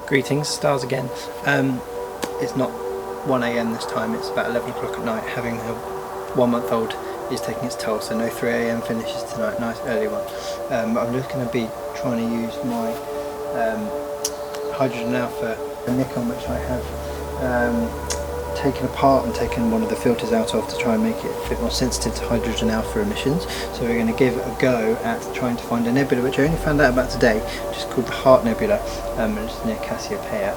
Greetings, stars again. It's not 1 AM this time, it's about 11 o'clock at night. Having a 1 month old is taking its toll, so no 3 AM finishes tonight, nice early one. I'm just going to be trying to use my hydrogen alpha Nikon, which I have taken apart and taken one of the filters out of to try and make it a bit more sensitive to hydrogen alpha emissions. So we're going to give a go at trying to find a nebula, which I only found out about today, which is called the Heart Nebula, and it's near Cassiopeia,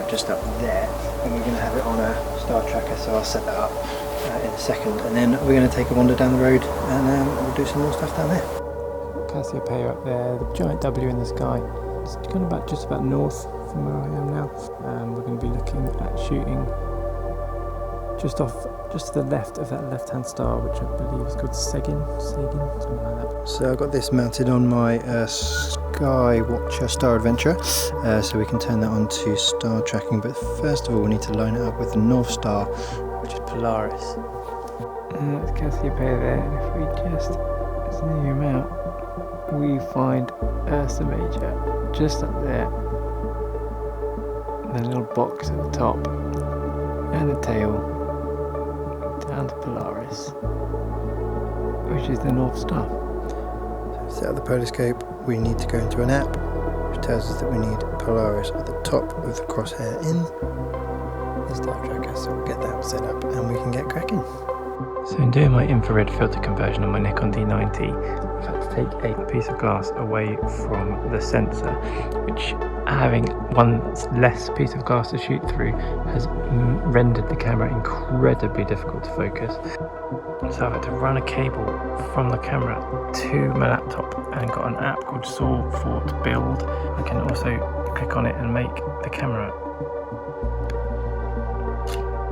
just up there. And we're going to have it on a star tracker, so I'll set that up in a second, and then we're going to take a wander down the road and we'll do some more stuff down there. Cassiopeia up there, the giant W in the sky. It's kind of just about north from where I am now. We're going to be looking at shooting just to the left of that left-hand star, which I believe is called Samyang, something like that. So I've got this mounted on my Skywatcher Star Adventurer, so we can turn that on to star tracking. But first of all, we need to line it up with the North Star, which is Polaris. That's Cassiopeia there, and if we just zoom out, we find Ursa Major just up there. The little box at the top, and the tail down to Polaris, which is the North Star. So set up the poloscope, we need to go into an app which tells us that we need Polaris at the top of the crosshair in the star tracker, so we'll get that set up and we can get cracking. So in doing my infrared filter conversion on my Nikon D90, I've had to take a piece of glass away from the sensor, which, having one less piece of glass to shoot through, has rendered the camera incredibly difficult to focus. So I've had to run a cable from the camera to my laptop and got an app called Saw for Build. I can also click on it and make the camera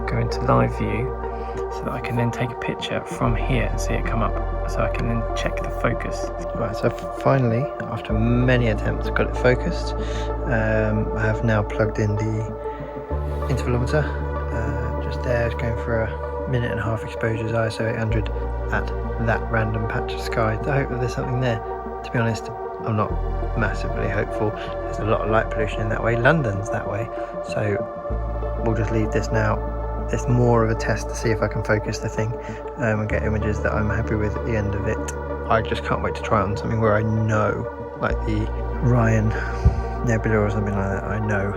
go into live view, so that I can then take a picture from here and see it come up, so I can then check the focus. Right, so finally, after many attempts, got it focused. I have now plugged in the intervalometer, just there, it's going for a 1.5 minute exposures, ISO 800 at that random patch of sky. I hope that there's something there. To be honest, I'm not massively hopeful. There's a lot of light pollution in that way. London's that way, so we'll just leave this now. It's more of a test to see if I can focus the thing and get images that I'm happy with at the end of it. I just can't wait to try it on something where I know, like the Ryan Nebula or something like that. I know,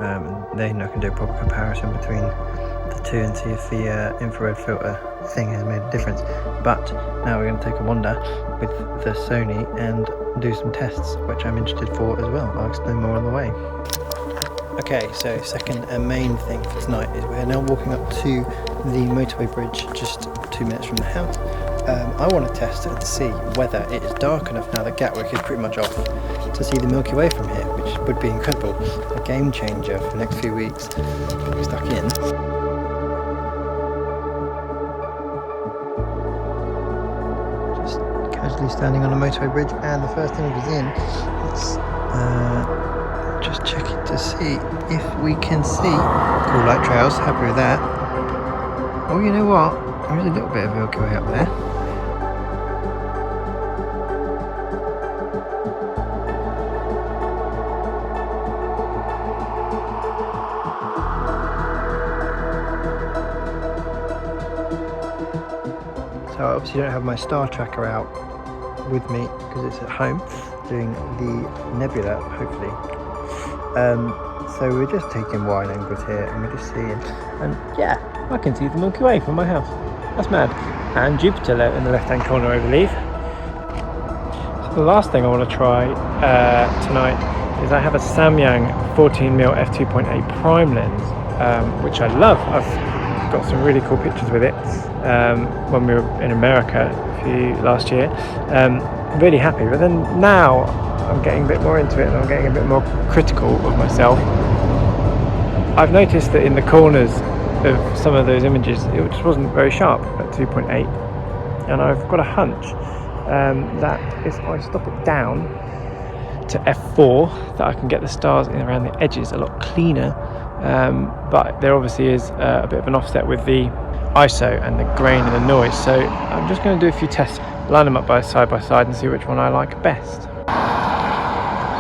and then I can do a proper comparison between the two and see if the infrared filter thing has made a difference. But now we're going to take a wander with the Sony and do some tests, which I'm interested for as well. I'll explain more on the way. Okay, so second and main thing for tonight is we're now walking up to the motorway bridge just 2 minutes from the house. I want to test and see whether it is dark enough now that Gatwick is pretty much off to see the Milky Way from here, which would be incredible. A game changer for the next few weeks. We're stuck in. Just casually standing on a motorway bridge, and the first image is in. It's just checking to see if we can see cool light trails. Happy with that. Oh, you know what? There's a little bit of Milky Way up there. So I obviously don't have my star tracker out with me because it's at home doing the nebula, hopefully. So we're just taking wide angles here and we're just seeing, and yeah, I can see the Milky Way from my house. That's mad. And Jupiter in the left hand corner, I believe. So the last thing I want to try tonight is I have a Samyang 14mm f2.8 prime lens, which I love. I've got some really cool pictures with it when we were in America last year. Really happy, but then now I'm getting a bit more into it and I'm getting a bit more critical of myself. I've noticed that in the corners of some of those images it just wasn't very sharp at 2.8, and I've got a hunch that if I stop it down to f4 that I can get the stars in around the edges a lot cleaner, but there obviously is a bit of an offset with the ISO and the grain and the noise, so I'm just going to do a few tests, line them up side by side and see which one I like best.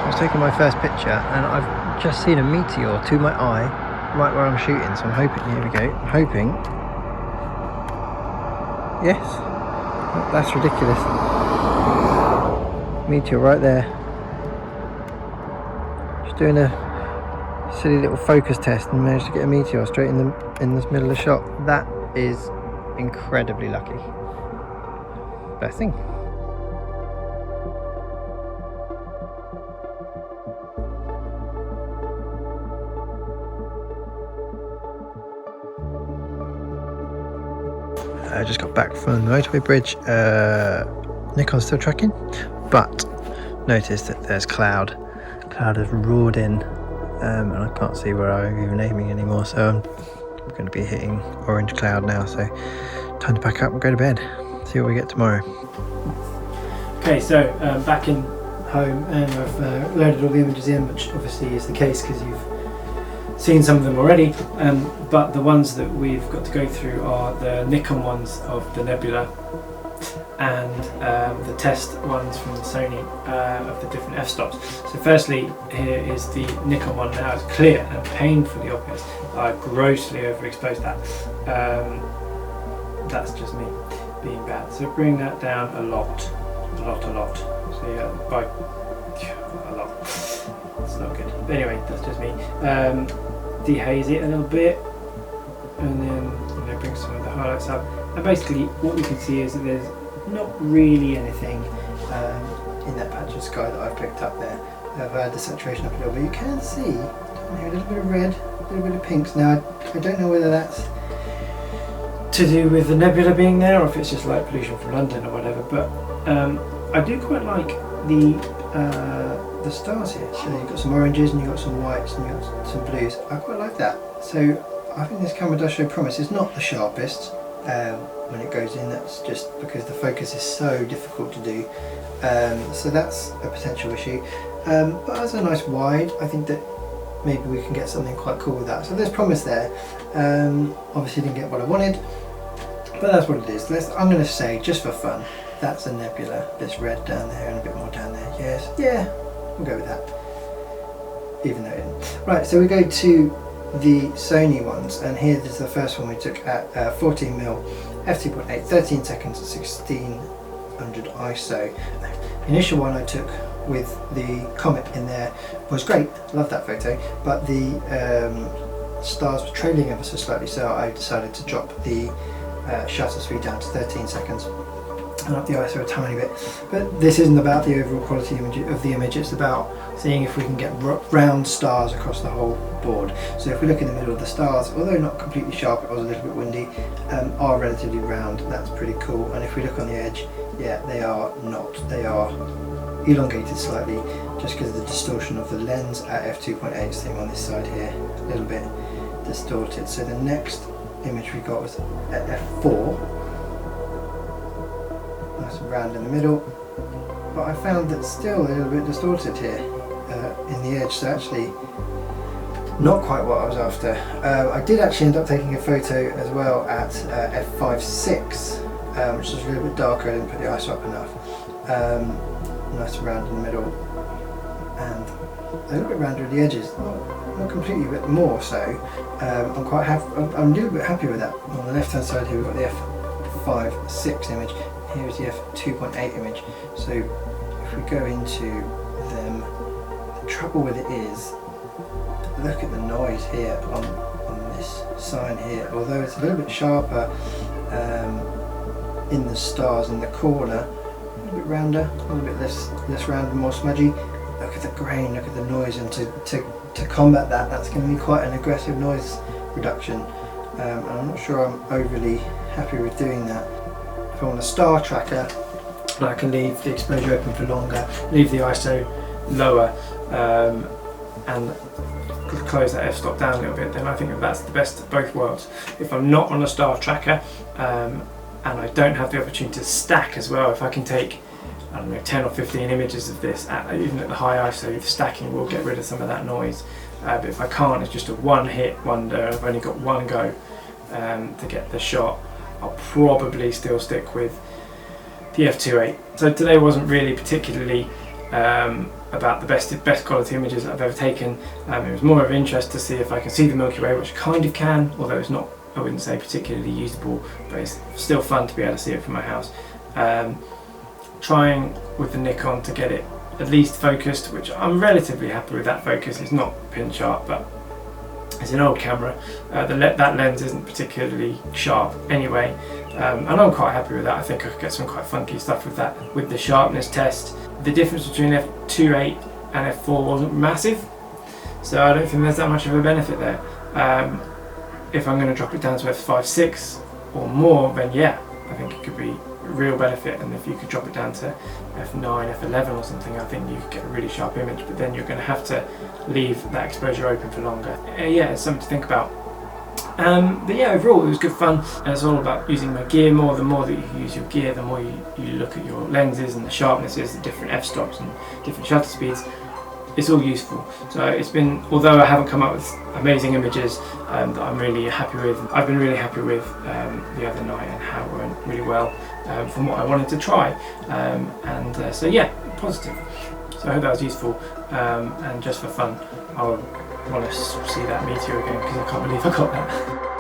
So I'm just taking my first picture and I've just seen a meteor to my eye right where I'm shooting, so I'm hoping, here we go, I'm hoping, yes, oh, that's ridiculous, meteor right there. Just doing a silly little focus test and managed to get a meteor straight in the middle of the shot. That is incredibly lucky. Blessing. I just got back from the motorway bridge. Nikon's still tracking, but notice that there's cloud. Cloud has roared in, and I can't see where I'm even aiming anymore, so I'm going to be hitting orange cloud now, so time to pack up and go to bed. See what we get tomorrow. Okay, so back in home, and I've loaded all the images in, which obviously is the case because you've seen some of them already, but the ones that we've got to go through are the Nikon ones of the nebula and the test ones from the Sony of the different f-stops. So firstly, here is the Nikon one. Now it's clear and painfully obvious I grossly overexposed that. That's just me being bad. So bring that down a lot. So yeah, by a lot. It's not good. But anyway, that's just me. Dehaze it a little bit, and then bring some of the highlights up. And basically, what we can see is that there's not really anything in that patch of sky that I've picked up there. I've had the saturation up a little bit. You can see down here a little bit of red, a little bit of pinks. Now I don't know whether that's to do with the nebula being there or if it's just light pollution from London or whatever. But I do quite like the stars here. So you've got some oranges and you've got some whites and you've got some blues. I quite like that. So I think this camera does show promise. It's not the sharpest when it goes in. That's just because the focus is so difficult to do. So that's a potential issue. But as a nice wide, I think that maybe we can get something quite cool with that. So there's promise there. Obviously didn't get what I wanted, but that's what it is. I'm going to say, just for fun, that's a nebula. This red down there and a bit more down there. Yes, yeah, we'll go with that. Even though it didn't. Right, so we go to the Sony ones, and here is the first one we took at 14mm f2.8, 13 seconds at 1600 ISO. The initial one I took with the comet in there was great, love that photo, but the stars were trailing ever so slightly, so I decided to drop the shutter speed down to 13 seconds and up the ISO a tiny bit. But this isn't about the overall quality of the image, it's about seeing if we can get round stars across the whole board. So if we look in the middle of the stars, although not completely sharp, it was a little bit windy, are relatively round. That's pretty cool. And if we look on the edge, yeah, they are not. They are elongated slightly just because of the distortion of the lens at f2.8. Same on this side here, a little bit distorted. So the next image we got was at f4. Nice and round in the middle, but I found that still a little bit distorted here in the edge, so actually not quite what I was after. I did actually end up taking a photo as well at f5.6, which is a little bit darker. I didn't put the ISO up enough. Nice and round in the middle, and a little bit rounder at the edges. Not completely, but more so. I'm quite happy. I'm a little bit happy with that. On the left hand side here we've got the f5.6 image. Here's the f2.8 image. So if we go into them, the trouble with it is, look at the noise here on this sign here. Although it's a little bit sharper in the stars in the corner, a little bit rounder, a little bit less round and more smudgy. Look at the grain, look at the noise, and to combat that, that's going to be quite an aggressive noise reduction. And I'm not sure I'm overly happy with doing that. If I want a star tracker, I can leave the exposure open for longer, leave the ISO lower, and close that f-stop down a little bit, then I think that's the best of both worlds. If I'm not on a star tracker and I don't have the opportunity to stack as well, if I can take, I don't know, 10 or 15 images of this, even at the high ISO, the stacking will get rid of some of that noise. But if I can't, it's just a one-hit wonder, I've only got one go to get the shot, I'll probably still stick with the f2.8. So today wasn't really particularly a about the best quality images I've ever taken. It was more of interest to see if I can see the Milky Way, which I kind of can, although it's not, I wouldn't say particularly usable, but it's still fun to be able to see it from my house. Trying with the Nikon to get it at least focused, which I'm relatively happy with that focus. It's not pin sharp, but it's an old camera. That lens isn't particularly sharp anyway, and I'm quite happy with that. I think I could get some quite funky stuff with that. With the sharpness test, the difference between f2.8 and f4 wasn't massive, so I don't think there's that much of a benefit there. If I'm going to drop it down to f5.6 or more, then yeah, I think it could be a real benefit. And if you could drop it down to f9, f11 or something, I think you could get a really sharp image, but then you're going to have to leave that exposure open for longer. Yeah, it's something to think about. But yeah, overall it was good fun, and it's all about using my gear more. The more that you use your gear, the more you look at your lenses and the sharpnesses, the different f-stops and different shutter speeds. It's all useful. So it's been, although I haven't come up with amazing images that I'm really happy with, I've been really happy with the other night and how it went really well from what I wanted to try. So yeah, positive. So I hope that was useful, and just for fun, I'll want to see that meteor again because I can't believe I got that.